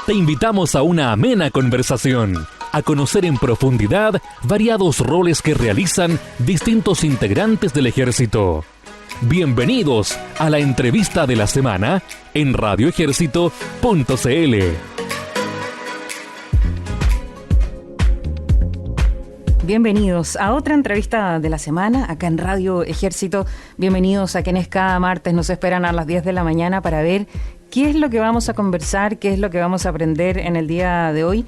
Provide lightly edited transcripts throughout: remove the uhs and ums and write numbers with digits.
Te invitamos a una amena conversación, a conocer en profundidad variados roles que realizan distintos integrantes del ejército. Bienvenidos a la entrevista de la semana en radioejército.cl. Bienvenidos a otra entrevista de la semana acá en Radio Ejército. Bienvenidos a quienes cada martes nos esperan a las 10 de la mañana para ver qué es lo que vamos a conversar, qué es lo que vamos a aprender en el día de hoy.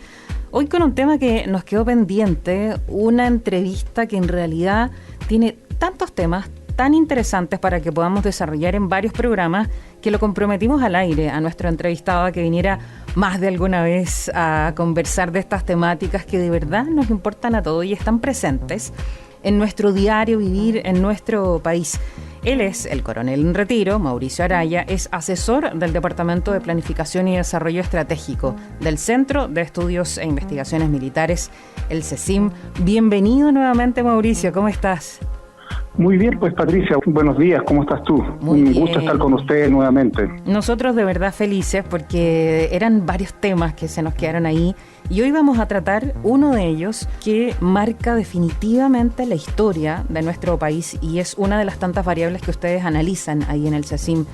Hoy con un tema que nos quedó pendiente, una entrevista que en realidad tiene tantos temas tan interesantes para que podamos desarrollar en varios programas que lo comprometimos al aire a nuestro entrevistado a que viniera más de alguna vez a conversar de estas temáticas que de verdad nos importan a todos y están presentes en nuestro diario vivir en nuestro país. Él es el coronel en retiro, Mauricio Araya, es asesor del Departamento de Planificación y Desarrollo Estratégico del Centro de Estudios e Investigaciones Militares, el CECIM. Bienvenido nuevamente, Mauricio, ¿cómo estás? Muy bien, pues Patricia, buenos días, ¿cómo estás tú? Muy bien. Un gusto estar con ustedes nuevamente. Nosotros de verdad felices porque eran varios temas que se nos quedaron ahí y hoy vamos a tratar uno de ellos que marca definitivamente la historia de nuestro país y es una de las tantas variables que ustedes analizan ahí en el CECIM.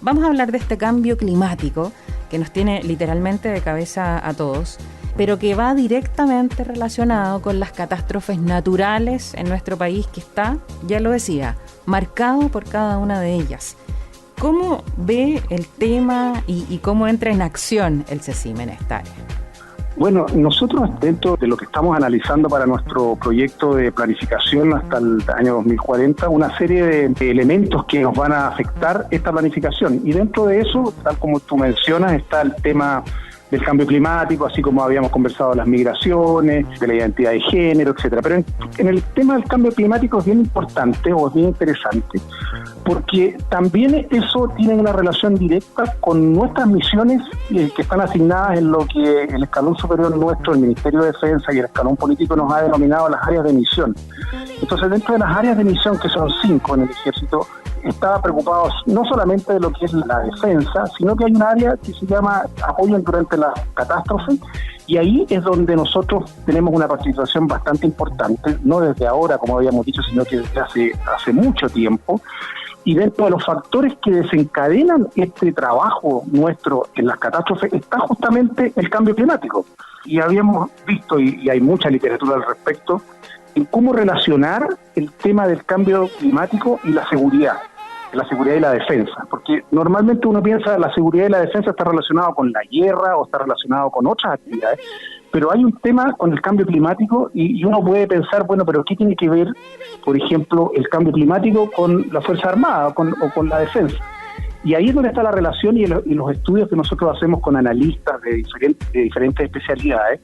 Vamos a hablar de este cambio climático que nos tiene literalmente de cabeza a todos, pero que va directamente relacionado con las catástrofes naturales en nuestro país que está, ya lo decía, marcado por cada una de ellas. ¿Cómo ve el tema y cómo entra en acción el CECIM en esta área? Bueno, nosotros dentro de lo que estamos analizando para nuestro proyecto de planificación hasta el año 2040, una serie de elementos que nos van a afectar esta planificación. Y dentro de eso, tal como tú mencionas, está el tema del cambio climático, así como habíamos conversado de las migraciones, de la identidad de género, etcétera. Pero en el tema del cambio climático es bien importante o es bien interesante, porque también eso tiene una relación directa con nuestras misiones que están asignadas en lo que el escalón superior nuestro, el Ministerio de Defensa y el escalón político nos ha denominado las áreas de misión. Entonces, dentro de las áreas de misión, que son 5 en el ejército, estaba preocupado no solamente de lo que es la defensa, sino que hay un área que se llama apoyo durante la catástrofe, y ahí es donde nosotros tenemos una participación bastante importante, no desde ahora, como habíamos dicho, sino que desde hace mucho tiempo. Y dentro de los factores que desencadenan este trabajo nuestro en las catástrofes está justamente el cambio climático. Y habíamos visto, y hay mucha literatura al respecto, en cómo relacionar el tema del cambio climático y la seguridad y la defensa, porque normalmente uno piensa que la seguridad y la defensa está relacionado con la guerra o está relacionado con otras actividades, pero hay un tema con el cambio climático y uno puede pensar, bueno, pero ¿qué tiene que ver, por ejemplo, el cambio climático con la Fuerza Armada o con la defensa? Y ahí es donde está la relación y los estudios que nosotros hacemos con analistas de diferentes especialidades,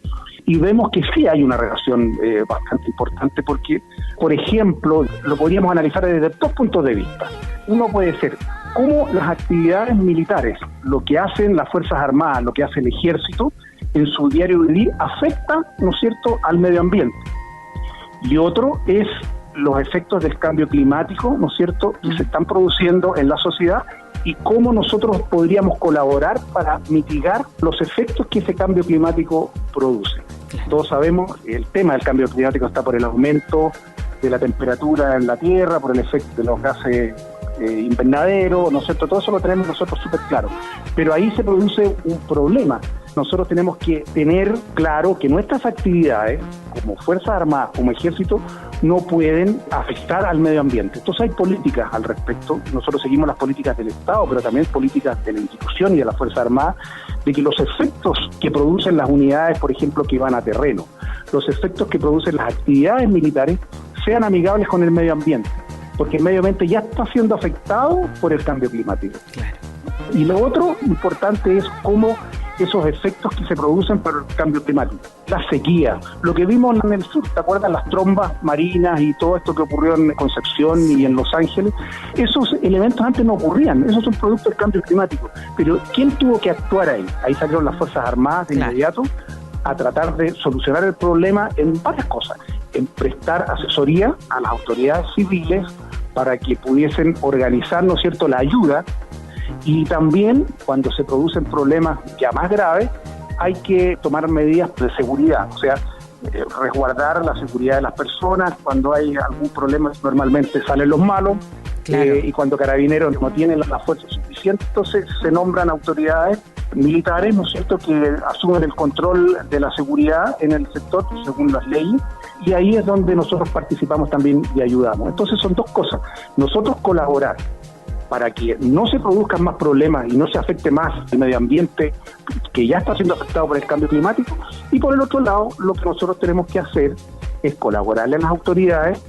y vemos que sí hay una relación bastante importante porque, por ejemplo, lo podríamos analizar desde 2 puntos de vista. Uno puede ser cómo las actividades militares, lo que hacen las Fuerzas Armadas, lo que hace el Ejército en su diario vivir, afecta, ¿no es cierto?, al medio ambiente. Y otro es los efectos del cambio climático, ¿no es cierto?, que se están produciendo en la sociedad y cómo nosotros podríamos colaborar para mitigar los efectos que ese cambio climático produce. Todos sabemos que el tema del cambio climático está por el aumento de la temperatura en la Tierra, por el efecto de los gases invernadero, ¿no es cierto? Todo eso lo tenemos nosotros súper claro. Pero ahí se produce un problema. Nosotros tenemos que tener claro que nuestras actividades, como Fuerzas Armadas, como Ejército, no pueden afectar al medio ambiente. Entonces hay políticas al respecto. Nosotros seguimos las políticas del Estado, pero también políticas de la institución y de la Fuerza Armada, de que los efectos que producen las unidades, por ejemplo, que van a terreno, los efectos que producen las actividades militares, sean amigables con el medio ambiente, porque el medio ambiente ya está siendo afectado por el cambio climático. Claro. Y lo otro importante es cómo esos efectos que se producen por el cambio climático, la sequía, lo que vimos en el sur, ¿te acuerdas? Las trombas marinas y todo esto que ocurrió en Concepción y en Los Ángeles, esos elementos antes no ocurrían, esos son productos del cambio climático, pero ¿quién tuvo que actuar ahí? Ahí salieron las Fuerzas Armadas de inmediato a tratar de solucionar el problema en varias cosas, en prestar asesoría a las autoridades civiles para que pudiesen organizar, ¿no es cierto?, la ayuda. Y también, cuando se producen problemas ya más graves, hay que tomar medidas de seguridad, o sea, resguardar la seguridad de las personas. Cuando hay algún problema normalmente salen los malos, claro. Y cuando Carabineros no tienen la fuerza suficiente, entonces se nombran autoridades militares, ¿no es cierto?, que asumen el control de la seguridad en el sector según las leyes, y ahí es donde nosotros participamos también y ayudamos. Entonces son dos cosas: nosotros colaborar para que no se produzcan más problemas y no se afecte más el medio ambiente que ya está siendo afectado por el cambio climático, y por el otro lado lo que nosotros tenemos que hacer es colaborarle a las autoridades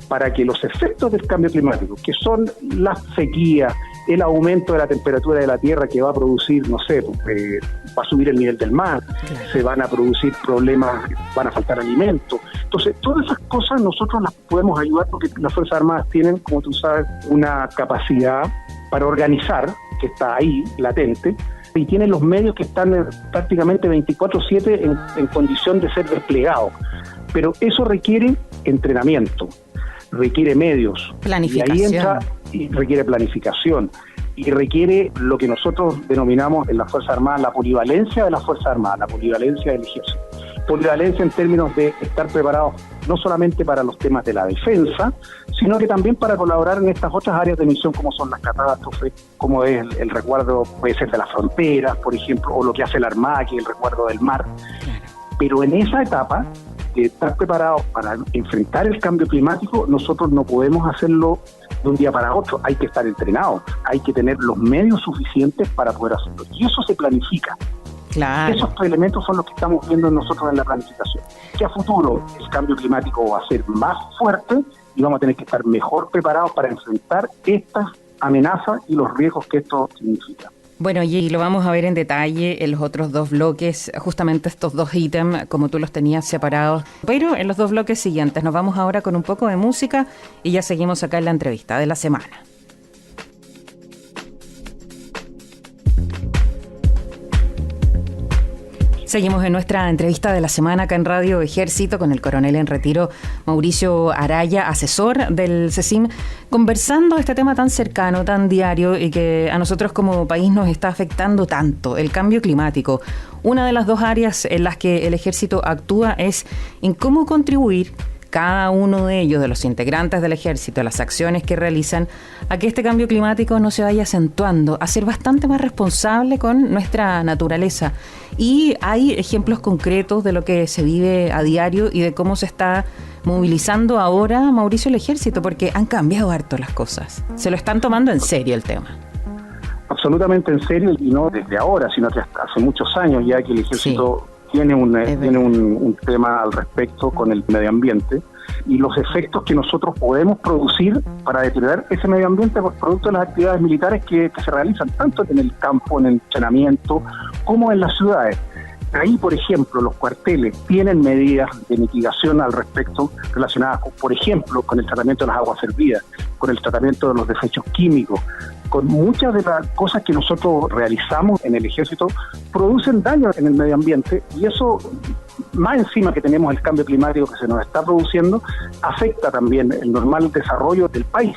para que los efectos del cambio climático, que son la sequía, el aumento de la temperatura de la tierra que va a producir, no sé, va a subir el nivel del mar, se van a producir problemas, van a faltar alimentos. Entonces, todas esas cosas nosotros las podemos ayudar porque las Fuerzas Armadas tienen, como tú sabes, una capacidad para organizar, que está ahí, latente, y tienen los medios que están prácticamente 24/7 en condición de ser desplegados. Pero eso requiere entrenamiento, requiere medios, planificación. Y ahí entra y requiere planificación, y requiere lo que nosotros denominamos en las Fuerzas Armadas la polivalencia de las Fuerzas Armadas, la polivalencia del ejército. Polivalencia en términos de estar preparados no solamente para los temas de la defensa, sino que también para colaborar en estas otras áreas de misión como son las catástrofes, como es el resguardo, puede ser de las fronteras, por ejemplo, o lo que hace la Armada, que es el resguardo del mar. Pero en esa etapa de estar preparados para enfrentar el cambio climático, nosotros no podemos hacerlo de un día para otro, hay que estar entrenados, hay que tener los medios suficientes para poder hacerlo, y eso se planifica. Claro. Esos elementos son los que estamos viendo nosotros en la planificación, que a futuro el cambio climático va a ser más fuerte y vamos a tener que estar mejor preparados para enfrentar estas amenazas y los riesgos que esto significa. Bueno, y lo vamos a ver en detalle en los otros dos bloques, justamente estos dos ítems, como tú los tenías separados. Pero en los dos bloques siguientes nos vamos ahora con un poco de música y ya seguimos acá en la entrevista de la semana. Seguimos en nuestra entrevista de la semana acá en Radio Ejército con el coronel en retiro Mauricio Araya, asesor del CECIM, conversando de este tema tan cercano, tan diario y que a nosotros como país nos está afectando tanto, el cambio climático. Una de las dos áreas en las que el Ejército actúa es en cómo contribuir cada uno de ellos, de los integrantes del Ejército, las acciones que realizan, a que este cambio climático no se vaya acentuando, a ser bastante más responsable con nuestra naturaleza. Y hay ejemplos concretos de lo que se vive a diario y de cómo se está movilizando ahora, Mauricio, el Ejército, porque han cambiado harto las cosas. Se lo están tomando en serio el tema. Absolutamente en serio, y no desde ahora, sino que hasta hace muchos años ya que el Ejército tiene un tema al respecto con el medio ambiente y los efectos que nosotros podemos producir para deteriorar ese medio ambiente por producto de las actividades militares que se realizan tanto en el campo, en el entrenamiento, como en las ciudades. Ahí, por ejemplo, los cuarteles tienen medidas de mitigación al respecto relacionadas, por ejemplo, con el tratamiento de las aguas servidas, con el tratamiento de los desechos químicos, con muchas de las cosas que nosotros realizamos en el Ejército producen daño en el medio ambiente, y eso, más encima que tenemos el cambio climático que se nos está produciendo, afecta también el normal desarrollo del país.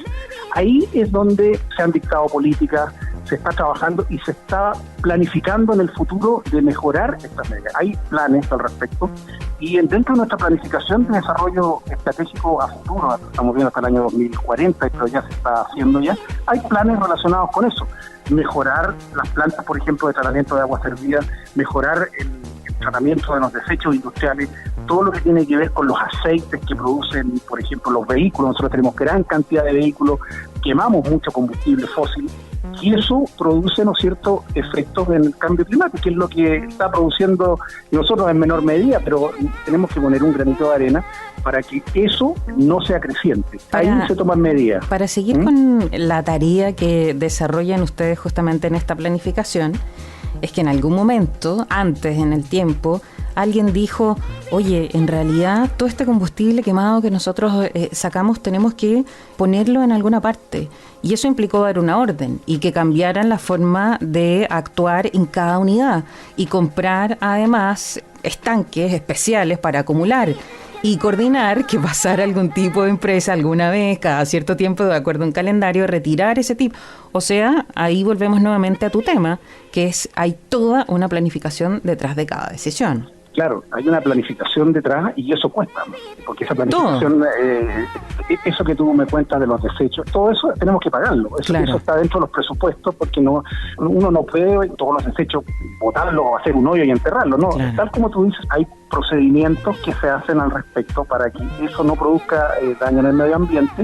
Ahí es donde se han dictado políticas, se está trabajando y se está planificando en el futuro de mejorar estas medidas. Hay planes al respecto y dentro de nuestra planificación de desarrollo estratégico a futuro, estamos viendo hasta el año 2040, pero ya se está haciendo ya, hay planes relacionados con eso. Mejorar las plantas, por ejemplo, de tratamiento de aguas servidas, mejorar el tratamiento de los desechos industriales, todo lo que tiene que ver con los aceites que producen, por ejemplo, los vehículos. Nosotros tenemos gran cantidad de vehículos, quemamos mucho combustible fósil, y eso produce, ¿no es cierto?, efectos en el cambio climático, que es lo que está produciendo nosotros en menor medida, pero tenemos que poner un granito de arena para que eso no sea creciente. Ahí se toman medidas. Para seguir con la tarea que desarrollan ustedes justamente en esta planificación, es que en algún momento, antes en el tiempo, alguien dijo, oye, en realidad todo este combustible quemado que nosotros sacamos tenemos que ponerlo en alguna parte. Y eso implicó dar una orden y que cambiaran la forma de actuar en cada unidad y comprar además estanques especiales para acumular y coordinar que pasara algún tipo de empresa alguna vez, cada cierto tiempo, de acuerdo a un calendario, retirar ese tipo. O sea, ahí volvemos nuevamente a tu tema, que es, hay toda una planificación detrás de cada decisión. Claro, hay una planificación detrás y eso cuesta, porque esa planificación, eso que tú me cuentas de los desechos, todo eso tenemos que pagarlo. Eso está dentro de los presupuestos, porque uno no puede todos los desechos botarlos o hacer un hoyo y enterrarlo. No, tal como tú dices, hay procedimientos que se hacen al respecto para que eso no produzca daño en el medio ambiente.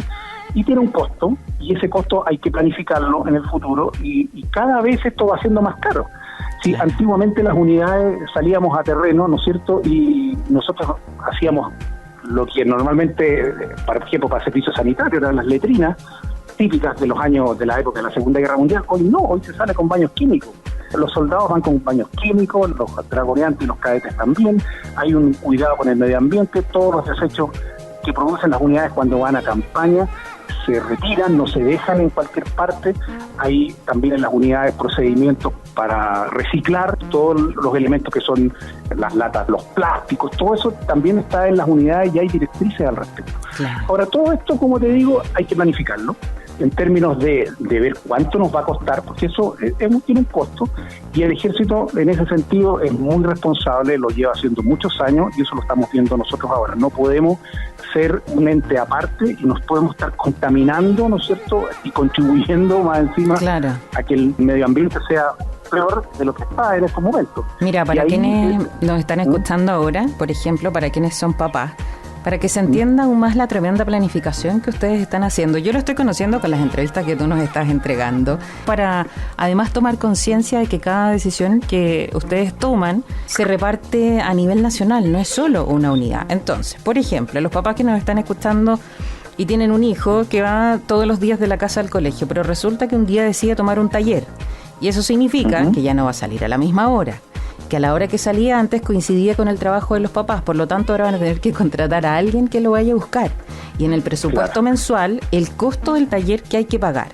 Y tiene un costo, y ese costo hay que planificarlo en el futuro, y cada vez esto va siendo más caro. Sí, antiguamente las unidades salíamos a terreno, ¿no es cierto? Y nosotros hacíamos lo que normalmente, por ejemplo, para servicios sanitarios, eran las letrinas típicas de la época de la Segunda Guerra Mundial. Hoy no, hoy se sale con baños químicos. Los soldados van con baños químicos, los dragoneantes y los cadetes también. Hay un cuidado con el medio ambiente, todos los desechos que producen las unidades cuando van a campaña se retiran, no se dejan en cualquier parte. Hay también en las unidades procedimientos para reciclar todos los elementos que son las latas, los plásticos, todo eso también está en las unidades y hay directrices al respecto. Ahora, todo esto, como te digo, hay que planificarlo en términos de ver cuánto nos va a costar, porque eso tiene un costo, y el Ejército en ese sentido es muy responsable, lo lleva haciendo muchos años y eso lo estamos viendo nosotros ahora. No podemos ser un ente aparte y nos podemos estar contaminando, ¿no es cierto?, y contribuyendo más encima a que el medio ambiente sea peor de lo que está en estos momentos. Mira, para quienes nos están escuchando ahora, por ejemplo, para quienes son papás, para que se entienda aún más la tremenda planificación que ustedes están haciendo. Yo lo estoy conociendo con las entrevistas que tú nos estás entregando, para además tomar conciencia de que cada decisión que ustedes toman se reparte a nivel nacional, no es solo una unidad. Entonces, por ejemplo, los papás que nos están escuchando y tienen un hijo que va todos los días de la casa al colegio, pero resulta que un día decide tomar un taller, y eso significa que ya no va a salir a la misma hora, que a la hora que salía antes coincidía con el trabajo de los papás, por lo tanto ahora van a tener que contratar a alguien que lo vaya a buscar, y en el presupuesto mensual el costo del taller que hay que pagar.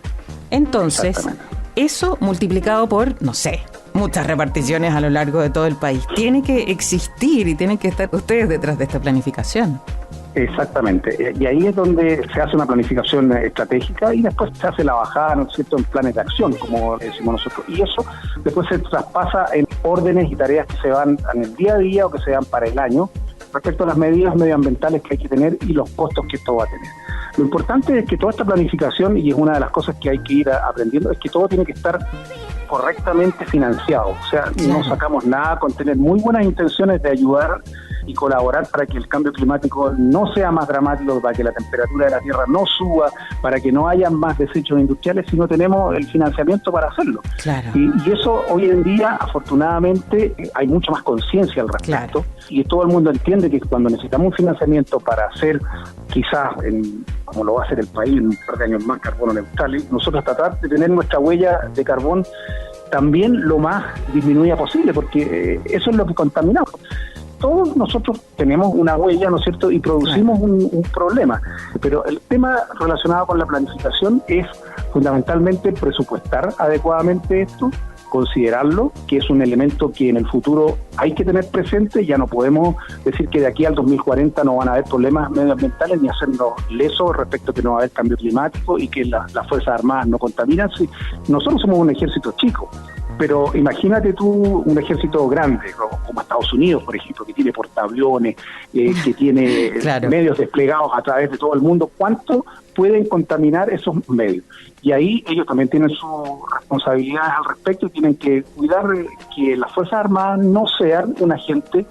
Entonces, eso multiplicado por, no sé, muchas reparticiones a lo largo de todo el país, tiene que existir y tienen que estar ustedes detrás de esta planificación. Exactamente, y ahí es donde se hace una planificación estratégica y después se hace la bajada, ¿no es cierto?, en planes de acción, como decimos nosotros, y eso después se traspasa en órdenes y tareas que se van en el día a día o que se dan para el año, respecto a las medidas medioambientales que hay que tener y los costos que esto va a tener. Lo importante es que toda esta planificación, y es una de las cosas que hay que ir aprendiendo, es que todo tiene que estar correctamente financiado. O sea, no sacamos nada con tener muy buenas intenciones de ayudar y colaborar para que el cambio climático no sea más dramático, para que la temperatura de la Tierra no suba, para que no haya más desechos industriales, si no tenemos el financiamiento para hacerlo. Y eso hoy en día, afortunadamente, hay mucha más conciencia al respecto, y todo el mundo entiende que cuando necesitamos un financiamiento para hacer, quizás, como lo va a hacer el país en un par de años más, carbono neutral, nosotros tratar de tener nuestra huella de carbón también lo más disminuida posible, porque eso es lo que contaminamos. Todos nosotros tenemos una huella, ¿no es cierto?, y producimos un problema. Pero el tema relacionado con la planificación es fundamentalmente presupuestar adecuadamente esto, considerarlo, que es un elemento que en el futuro hay que tener presente. Ya no podemos decir que de aquí al 2040 no van a haber problemas medioambientales ni hacernos lesos respecto a que no va a haber cambio climático y que las Fuerzas Armadas no contaminan. Sí, nosotros somos un ejército chico, pero imagínate tú un ejército grande, como Estados Unidos, por ejemplo, que tiene portaaviones, que tiene medios desplegados a través de todo el mundo. ¿Cuánto pueden contaminar esos medios? Y ahí ellos también tienen sus responsabilidades al respecto y tienen que cuidar que las Fuerzas Armadas no sean un agente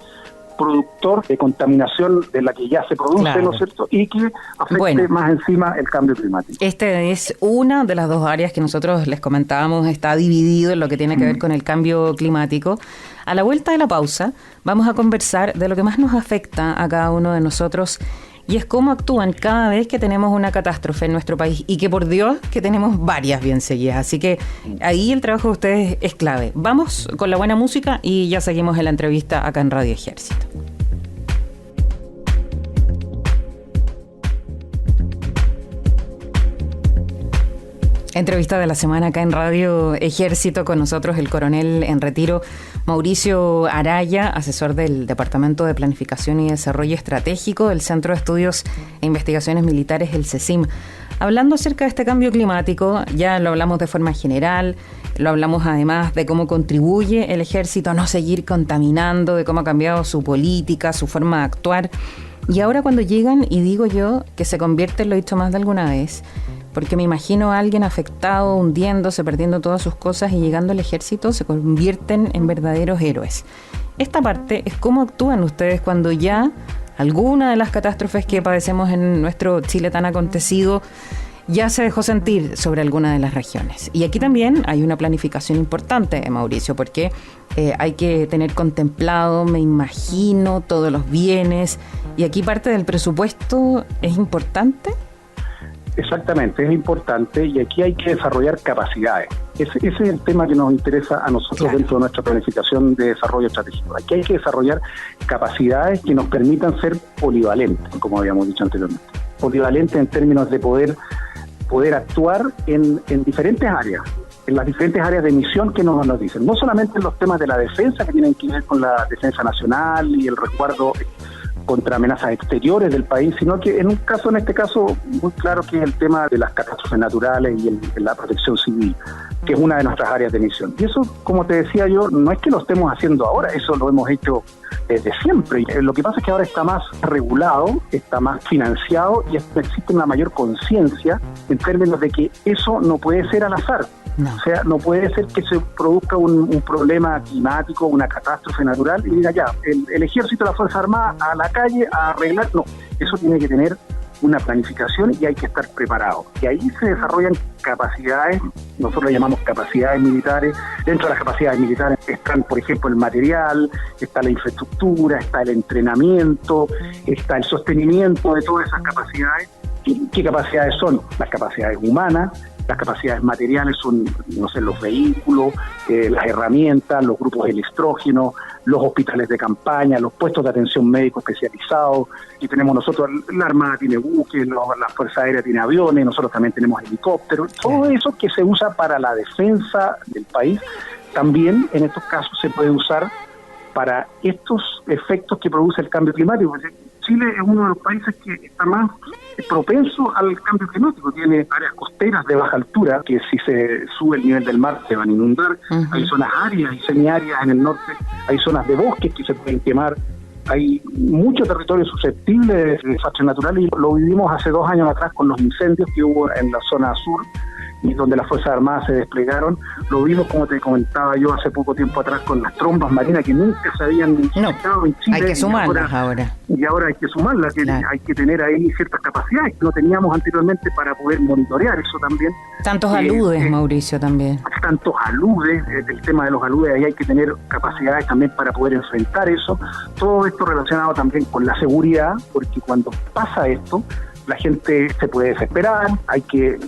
productor de contaminación de la que ya se produce, ¿no es cierto?, y que afecte más encima el cambio climático. Este es una de las dos áreas que nosotros les comentábamos, está dividido en lo que tiene que ver con el cambio climático. A la vuelta de la pausa vamos a conversar de lo que más nos afecta a cada uno de nosotros, y es cómo actúan cada vez que tenemos una catástrofe en nuestro país, y que por Dios que tenemos varias bien seguidas. Así que ahí el trabajo de ustedes es clave. Vamos con la buena música y ya seguimos en la entrevista acá en Radio Ejército. Entrevista de la semana acá en Radio Ejército, con nosotros el coronel en retiro Mauricio Araya, asesor del Departamento de Planificación y Desarrollo Estratégico del Centro de Estudios e Investigaciones Militares, el CECIM. Hablando acerca de este cambio climático, ya lo hablamos de forma general, lo hablamos además de cómo contribuye el ejército a no seguir contaminando, de cómo ha cambiado su política, su forma de actuar. Y ahora cuando llegan, y digo yo que se convierte, lo he dicho más de alguna vez, porque me imagino a alguien afectado, hundiéndose, perdiendo todas sus cosas, y llegando al ejército se convierten en verdaderos héroes. Esta parte es cómo actúan ustedes cuando ya alguna de las catástrofes que padecemos en nuestro Chile tan acontecido ya se dejó sentir sobre alguna de las regiones. Y aquí también hay una planificación importante, Mauricio, porque hay que tener contemplado, me imagino, todos los bienes, y aquí parte del presupuesto es importante. Exactamente, es importante, y aquí hay que desarrollar capacidades. Ese es el tema que nos interesa a nosotros, claro, dentro de nuestra planificación de desarrollo estratégico. Aquí hay que desarrollar capacidades que nos permitan ser polivalentes, como habíamos dicho anteriormente. Polivalentes en términos de poder actuar en diferentes áreas, en las diferentes áreas de misión que nos dicen. No solamente en los temas de la defensa, que tienen que ver con la defensa nacional y el resguardo contra amenazas exteriores del país, sino que en este caso, muy claro que es el tema de las catástrofes naturales y la protección civil, que es una de nuestras áreas de misión. Y eso, como te decía yo, no es que lo estemos haciendo ahora, eso lo hemos hecho desde siempre. Lo que pasa es que ahora está más regulado, está más financiado y existe una mayor conciencia en términos de que eso no puede ser al azar. No. O sea, no puede ser que se produzca un problema climático, una catástrofe natural y diga ya, el ejército, la Fuerza Armada a la calle a arreglar. No, eso tiene que tener una planificación y hay que estar preparado. Y ahí se desarrollan capacidades, nosotros le llamamos capacidades militares. Dentro de las capacidades militares están, por ejemplo, el material, está la infraestructura, está el entrenamiento, está el sostenimiento de todas esas capacidades. ¿Qué capacidades son? Las capacidades humanas. Las capacidades materiales son, los vehículos, las herramientas, los grupos de electrógeno, los hospitales de campaña, los puestos de atención médico especializados. Y tenemos nosotros, la Armada tiene buques, la Fuerza Aérea tiene aviones, nosotros también tenemos helicópteros. Todo eso que se usa para la defensa del país, también en estos casos se puede usar para estos efectos que produce el cambio climático. Chile es uno de los países que está más propenso al cambio climático. Tiene áreas costeras de baja altura que si se sube el nivel del mar se van a inundar. Uh-huh. Hay zonas áridas y semiáridas en el norte. Hay zonas de bosques que se pueden quemar. Hay mucho territorio susceptible de desastres naturales y lo vivimos hace 2 años atrás con los incendios que hubo en la zona sur y donde las Fuerzas Armadas se desplegaron. Lo vimos, como te comentaba yo, hace poco tiempo atrás con las trombas marinas que nunca se habían infectado en Chile. Hay que sumarlas ahora. Y ahora hay que sumarlas, claro. Hay que tener ahí ciertas capacidades que no teníamos anteriormente para poder monitorear eso también. Tantos aludes, Mauricio, también. Tantos aludes, el tema de los aludes, ahí hay que tener capacidades también para poder enfrentar eso. Todo esto relacionado también con la seguridad, porque cuando pasa esto, la gente se puede desesperar, hay que,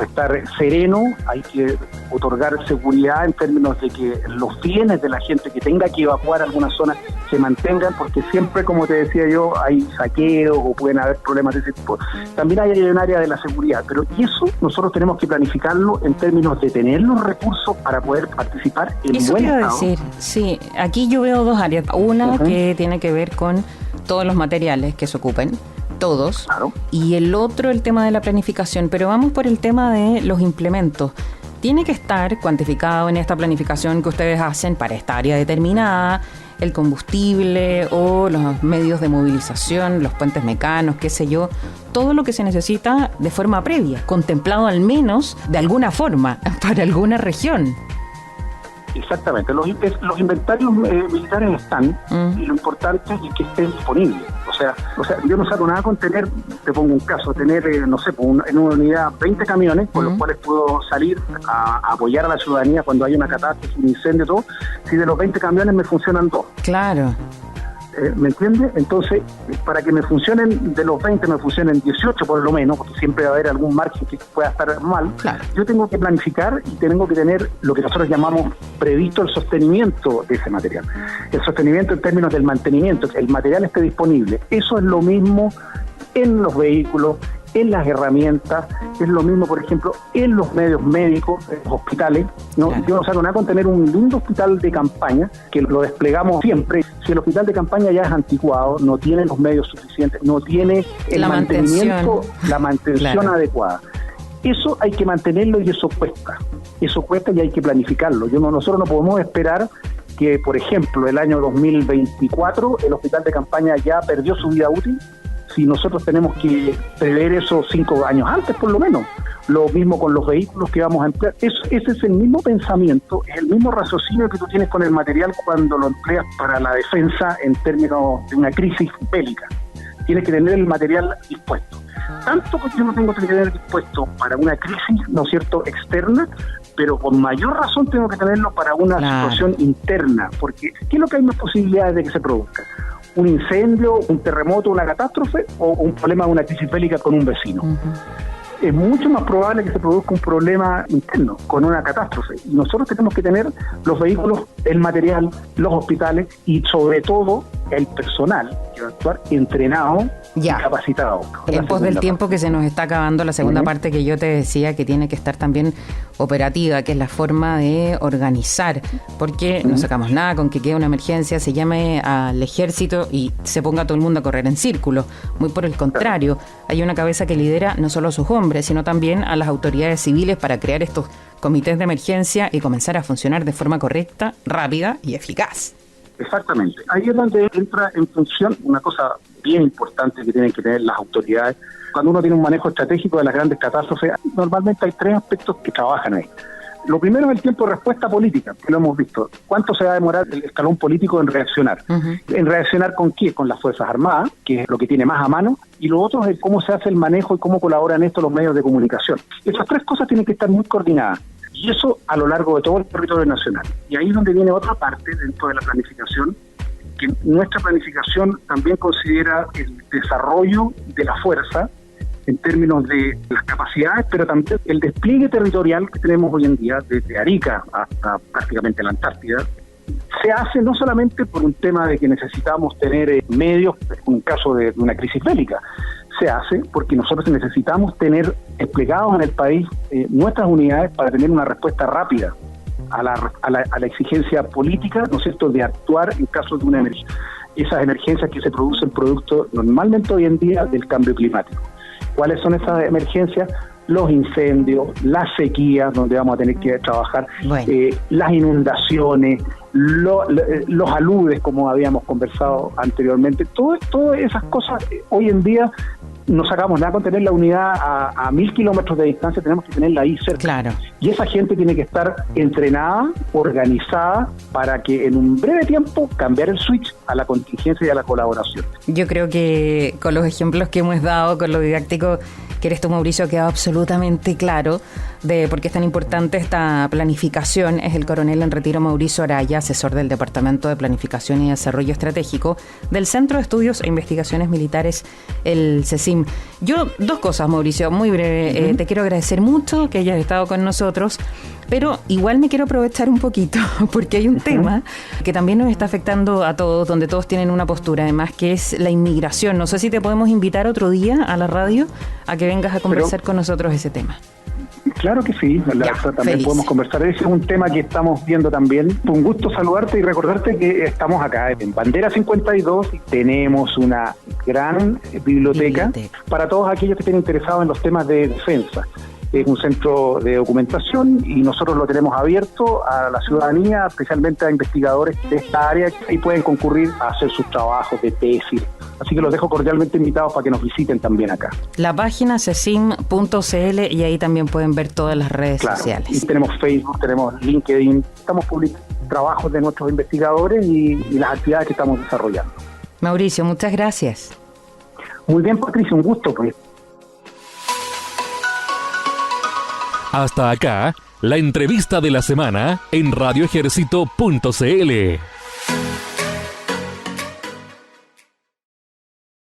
estar sereno, hay que otorgar seguridad en términos de que los bienes de la gente que tenga que evacuar algunas zonas se mantengan, porque siempre, como te decía yo, hay saqueos o pueden haber problemas de ese tipo. También hay un área de la seguridad, pero eso nosotros tenemos que planificarlo en términos de tener los recursos para poder participar en eso buen estado. Eso quiero decir, sí, aquí yo veo 2 áreas. Una que tiene que ver con todos los materiales que se ocupen, todos, claro. Y el otro, el tema de la planificación. Pero vamos por el tema de los implementos. Tiene que estar cuantificado en esta planificación que ustedes hacen para esta área determinada, el combustible o los medios de movilización, los puentes mecanos, qué sé yo, todo lo que se necesita de forma previa, contemplado al menos de alguna forma para alguna región. Exactamente, los inventarios militares están y lo importante es que estén disponibles. O sea, yo no saco nada con tener, te pongo un caso, tener, en una unidad 20 camiones con los cuales puedo salir a apoyar a la ciudadanía cuando hay una catástrofe, un incendio, todo. Si de los 20 camiones me funcionan 2. Claro. ¿Me entiendes? Entonces, para que me funcionen, de los 20 me funcionen 18 por lo menos, porque siempre va a haber algún margen que pueda estar mal, claro. Yo tengo que planificar y tengo que tener lo que nosotros llamamos previsto el sostenimiento de ese material. El sostenimiento en términos del mantenimiento, el material esté disponible. Eso es lo mismo en los vehículos, en las herramientas, es lo mismo, por ejemplo, en los medios médicos, en los hospitales, ¿no? Claro. Yo no saco nada con tener un lindo hospital de campaña, que lo desplegamos siempre. Si el hospital de campaña ya es anticuado, no tiene los medios suficientes, no tiene el La mantenimiento, mantención. la mantención Claro. adecuada. Eso hay que mantenerlo y eso cuesta y hay que planificarlo. Nosotros no podemos esperar que, por ejemplo, el año 2024 el hospital de campaña ya perdió su vida útil, si nosotros tenemos que prever eso 5 años antes por lo menos. Lo mismo con los vehículos que vamos a emplear. Ese es el mismo pensamiento, es el mismo raciocinio que tú tienes con el material cuando lo empleas para la defensa en términos de una crisis bélica. Tienes que tener el material dispuesto. Tanto que yo no tengo que tener dispuesto para una crisis, ¿no es cierto?, externa, pero con mayor razón tengo que tenerlo para una situación interna, porque ¿qué es lo que hay más posibilidades de que se produzca? ¿Un incendio, un terremoto, una catástrofe o un problema de una crisis bélica con un vecino? Es mucho más probable que se produzca un problema interno con una catástrofe. Y nosotros tenemos que tener los vehículos, el material, los hospitales y sobre todo el personal que va a actuar entrenado y capacitado. En pos del tiempo que se nos está acabando, la segunda parte que yo te decía que tiene que estar también operativa, que es la forma de organizar, porque no sacamos nada con que quede una emergencia, se llame al ejército y se ponga todo el mundo a correr en círculo. Muy por el contrario, hay una cabeza que lidera no solo a sus hombres, sino también a las autoridades civiles para crear estos comités de emergencia y comenzar a funcionar de forma correcta, rápida y eficaz. Exactamente. Ahí es donde entra en función una cosa bien importante que tienen que tener las autoridades. Cuando uno tiene un manejo estratégico de las grandes catástrofes, normalmente hay 3 aspectos que trabajan ahí. Lo primero es el tiempo de respuesta política, que lo hemos visto. ¿Cuánto se va a demorar el escalón político en reaccionar? ¿En reaccionar con qué? Con las Fuerzas Armadas, que es lo que tiene más a mano, y lo otro es cómo se hace el manejo y cómo colaboran esto los medios de comunicación. Esas 3 cosas tienen que estar muy coordinadas. Y eso a lo largo de todo el territorio nacional. Y ahí es donde viene otra parte dentro de la planificación, que nuestra planificación también considera el desarrollo de la fuerza en términos de las capacidades, pero también el despliegue territorial que tenemos hoy en día, desde Arica hasta prácticamente la Antártida, se hace no solamente por un tema de que necesitamos tener medios en un caso de una crisis bélica, se hace porque nosotros necesitamos tener desplegados en el país nuestras unidades para tener una respuesta rápida a la exigencia política, ¿no es cierto?, de actuar en caso de una emergencia. Esas emergencias que se producen producto normalmente hoy en día del cambio climático. ¿Cuáles son esas emergencias? Los incendios, las sequías, donde vamos a tener que trabajar, las inundaciones, los aludes, como habíamos conversado anteriormente. Todas esas cosas hoy en día no sacamos nada con tener la unidad a 1000 kilómetros de distancia, tenemos que tenerla ahí cerca. Claro. Y esa gente tiene que estar entrenada, organizada, para que en un breve tiempo cambiar el switch a la contingencia y a la colaboración. Yo creo que con los ejemplos que hemos dado, con lo didáctico que eres tú, Mauricio, queda absolutamente claro de por qué es tan importante esta planificación. Es el coronel en retiro Mauricio Araya, asesor del Departamento de Planificación y Desarrollo Estratégico del Centro de Estudios e Investigaciones Militares, el CECIM. Yo, 2 cosas, Mauricio, muy breve. Te quiero agradecer mucho que hayas estado con nosotros, pero igual me quiero aprovechar un poquito porque hay un tema que también nos está afectando a todos, donde todos tienen una postura, además, que es la inmigración. No sé si te podemos invitar otro día a la radio a que vengas a conversar con nosotros ese tema. Claro que sí, también feliz. Podemos conversar. Ese es un tema que estamos viendo también. Un gusto saludarte y recordarte que estamos acá en Bandera 52 y tenemos una gran biblioteca para todos aquellos que estén interesados en los temas de defensa. Es un centro de documentación y nosotros lo tenemos abierto a la ciudadanía, especialmente a investigadores de esta área, y pueden concurrir a hacer sus trabajos de tesis. Así que los dejo cordialmente invitados para que nos visiten también acá. La página cecim.cl y ahí también pueden ver todas las redes sociales. Y tenemos Facebook, tenemos LinkedIn, estamos publicando trabajos de nuestros investigadores y las actividades que estamos desarrollando. Mauricio, muchas gracias. Muy bien, Patricia, un gusto, pues. Hasta acá, la entrevista de la semana en radioejército.cl.